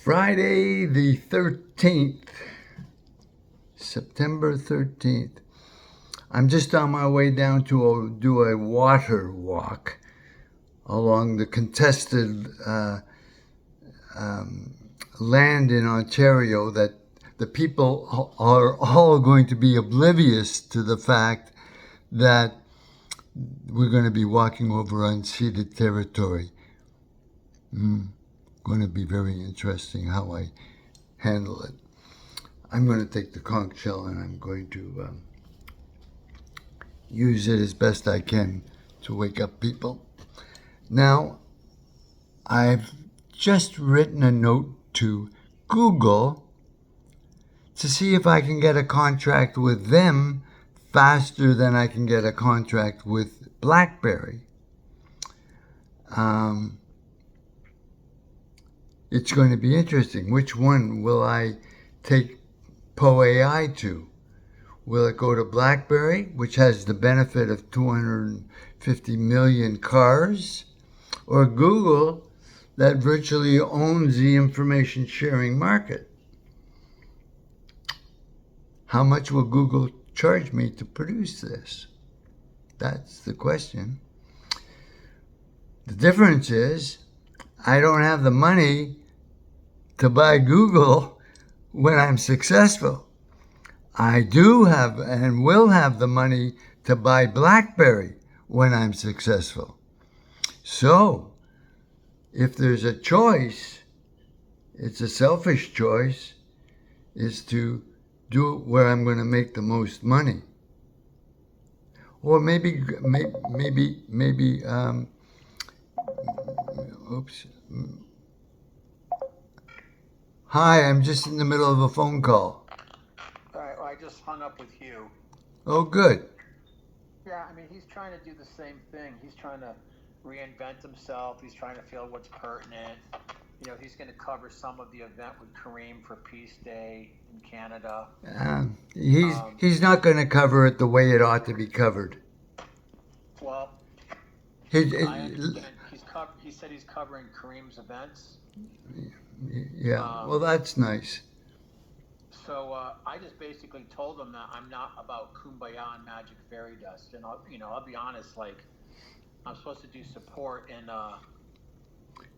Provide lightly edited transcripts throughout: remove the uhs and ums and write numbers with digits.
Friday the 13th, September 13th. I'm just on my way down to do a water walk along the contested land in Ontario that the people are all going to be oblivious to the fact that we're going to be walking over unceded territory. Going to be very interesting how I handle it. I'm going to take the conch shell and I'm going to use it as best I can to wake up people. Now, I've just written a note to Google to see if I can get a contract with them faster than I can get a contract with BlackBerry. It's going to be interesting. Which one will I take PoAI to? Will it go to BlackBerry, which has the benefit of 250 million cars, or Google, that virtually owns the information sharing market? How much will Google charge me to produce this? That's the question. The difference is I don't have the money to buy Google when I'm successful. I do have and will have the money to buy BlackBerry when I'm successful. So, if there's a choice, it's a selfish choice, is to do it where I'm going to make the most money. Or oops. Hi, I'm just in the middle of a phone call. All right, well, I just hung up with Hugh. Oh, good. Yeah, I mean, he's trying to do the same thing. He's trying to reinvent himself. He's trying to feel what's pertinent. You know, he's going to cover some of the event with Kareem for Peace Day in Canada. He's not going to cover it the way it ought to be covered. Well, He I understand. He said he's covering Kareem's events. Yeah, well, that's nice. So I just basically told him that I'm not about kumbaya and magic fairy dust, and I'll be honest. Like, I'm supposed to do support in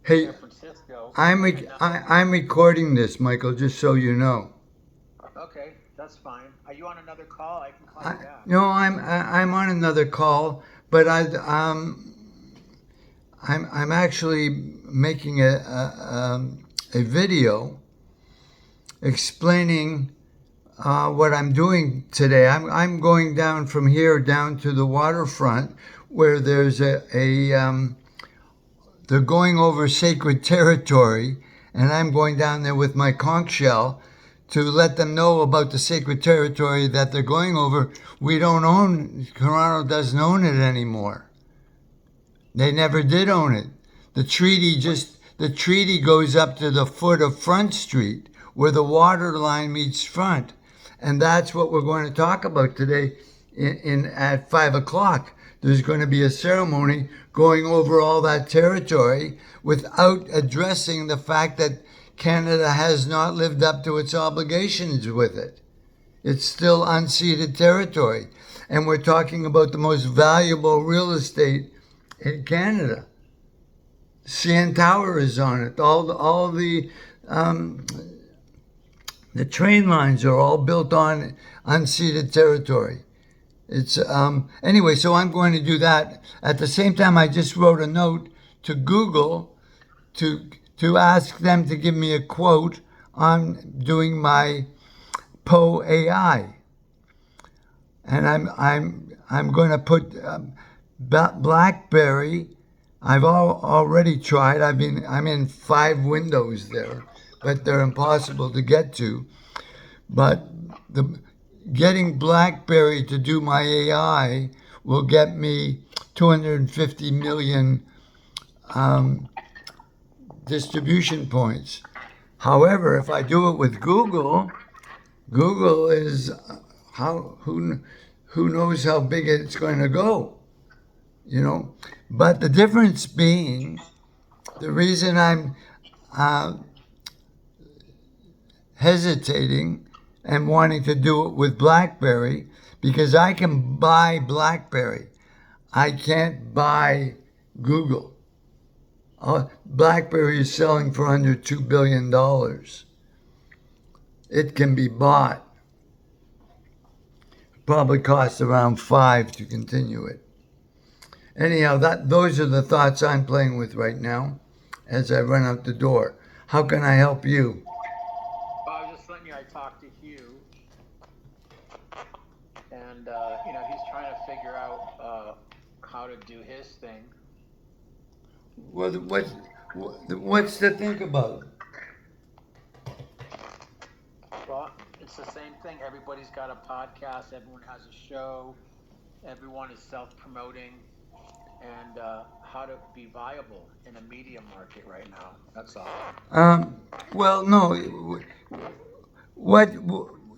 San Francisco. I'm recording this, Michael, just so you know. Okay, that's fine. Are you on another call? I can call you back. No, I'm on another call, but I'm actually making a video explaining what I'm doing today. I'm going down from here down to the waterfront where there's they're going over sacred territory, and I'm going down there with my conch shell to let them know about the sacred territory that they're going over. We don't own, Toronto doesn't own it anymore. They never did own it. The treaty goes up to the foot of Front Street, where the water line meets Front. And that's what we're going to talk about today at 5 o'clock. There's going to be a ceremony going over all that territory without addressing the fact that Canada has not lived up to its obligations with it. It's still unceded territory. And we're talking about the most valuable real estate in Canada. CN Tower is on it. All the train lines are all built on unceded territory. It's anyway. So I'm going to do that. At the same time, I just wrote a note to Google to ask them to give me a quote on doing my PoAI, and I'm going to put BlackBerry. I've already tried. I'm in 5 windows there, but they're impossible to get to. But getting BlackBerry to do my AI will get me 250 million distribution points. However, if I do it with Google is who knows how big it's going to go, But the difference being, the reason I'm hesitating and wanting to do it with BlackBerry because I can buy BlackBerry. I can't buy Google. BlackBerry is selling for under $2 billion. It can be bought. Probably costs around $5 to continue it. Anyhow, those are the thoughts I'm playing with right now as I run out the door. How can I help you? Well, I was just letting you. I talked to Hugh, and he's trying to figure out how to do his thing. Well, what's to think about? Well, it's the same thing. Everybody's got a podcast. Everyone has a show. Everyone is self-promoting, and how to be viable in a media market right now. That's all. Well, no. What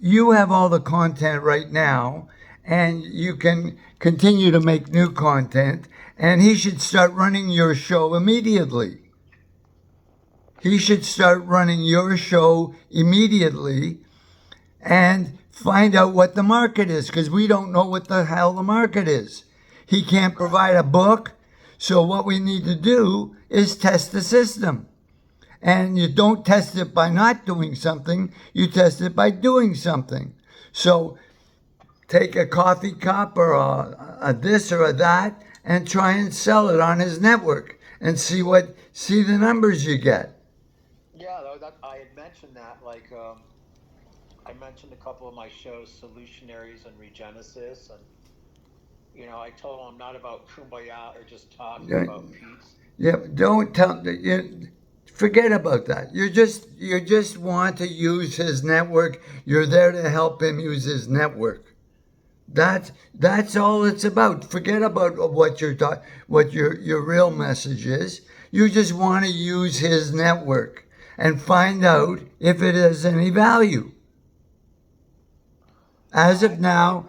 you have all the content right now, and you can continue to make new content. And he should start running your show immediately. He should start running your show immediately and find out what the market is, because we don't know what the hell the market is. He can't provide a book, so what we need to do is test the system. And you don't test it by not doing something, you test it by doing something. So take a coffee cup or a this or a that and try and sell it on his network and see the numbers you get. Yeah, I had mentioned that. Like, I mentioned a couple of my shows, Solutionaries and Regenesis, and I told him I'm not about kumbaya or just talking about peace. Yeah, don't tell. Forget about that. You just want to use his network. You're there to help him use his network. That's all it's about. Forget about what your real message is. You just want to use his network and find out if it has any value. As of now,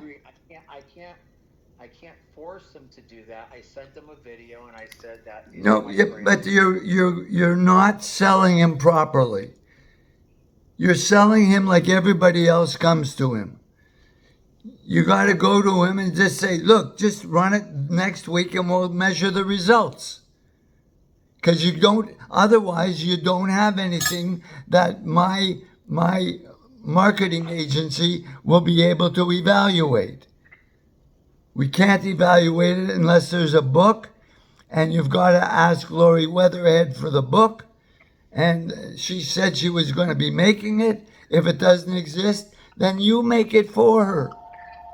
I can't force him to do that. I sent him a video and I said that. No, but you're not selling him properly. You're selling him like everybody else comes to him. You got to go to him and just say, look, just run it next week and we'll measure the results. Because otherwise you don't have anything that my marketing agency will be able to evaluate. We can't evaluate it unless there's a book, and you've got to ask Lori Weatherhead for the book. And she said she was going to be making it. If it doesn't exist, then you make it for her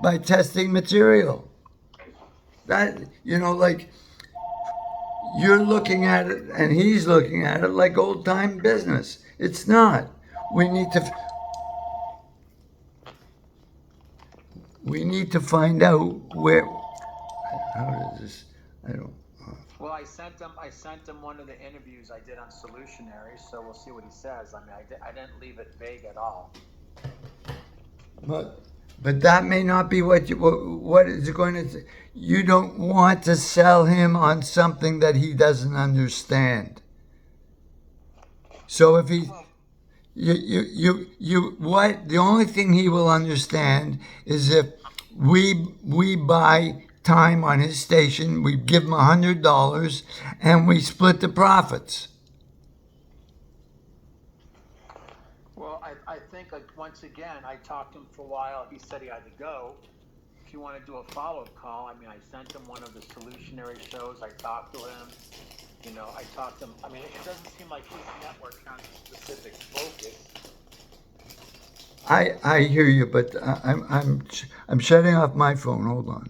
by testing material. That, like you're looking at it and he's looking at it like old time business. It's not. We need to find out where. How does this? I don't. Well, I sent him one of the interviews I did on Solutionary, so we'll see what he says. I mean, I didn't leave it vague at all. But that may not be what is it going to say. You don't want to sell him on something that he doesn't understand. So if he, the only thing he will understand is if we buy time on his station, we give him $100 and we split the profits. Well, I think, like, once again, I talked to him for a while. He said he had to go. If you want to do a follow-up call, I mean, I sent him one of the Solutionary shows. I talked to him. I talked to him. I mean, it doesn't seem like his network has a specific focus. I hear you, but I'm shutting off my phone. Hold on.